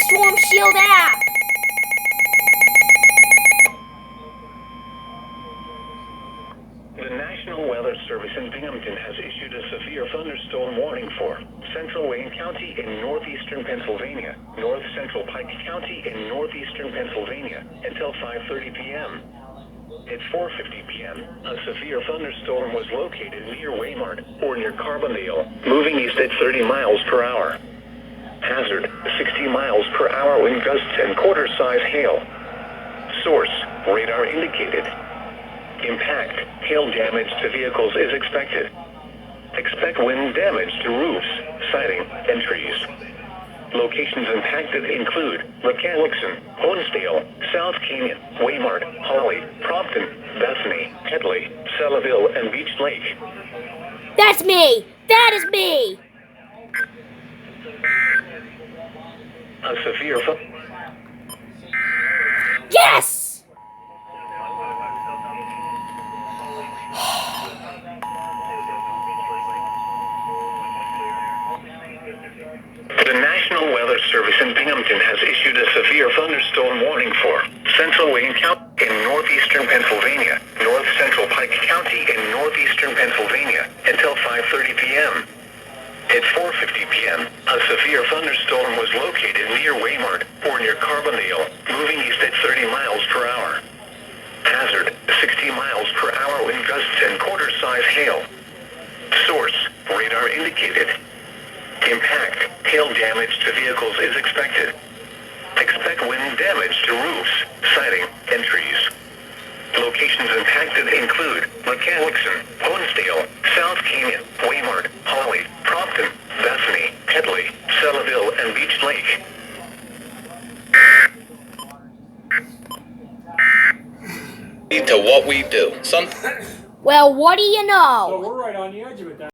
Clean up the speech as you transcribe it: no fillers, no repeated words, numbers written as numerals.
Storm Shield app. The National Weather Service in Binghamton has issued a severe thunderstorm warning for Central Wayne County in northeastern Pennsylvania, north central Pike County in northeastern Pennsylvania until 5:30 p.m. At 4:50 p.m., a severe thunderstorm was located near Waymart or near Carbondale, moving east at 30 miles per hour. Hazard, 60 miles per hour wind gusts and quarter-size hail. Source, radar indicated. Impact, hail damage to vehicles is expected. Expect wind damage to roofs, siding, and trees. Locations impacted include McCallickson, Honesdale, South Canyon, Waymart, Holly, Prompton, Bethany, Headley, Selleville, and Beach Lake. That's me! That is me! A severe Yes! The National Weather Service in Binghamton has issued a severe thunderstorm warning for Central Wayne County in northeastern Pennsylvania, north central Pike County in northeastern Pennsylvania until 5:30 p.m. At 4:50 p.m., a severe thunderstorm was located near Waymart or near Carbondale, moving east at 30 miles per hour. Hazard, 60 miles per hour wind gusts and quarter-size hail. Source, radar indicated. Impact, hail damage to vehicles is expected. Expect wind damage to roofs, siding, and trees. Locations impacted include McCallickson, Honesdale, South Canyon, Waymart, Holly, Prompton, Bethany, Headley, Selleville, and Beach Lake. To what we do. Well, what do you know? So we're right on the edge of it.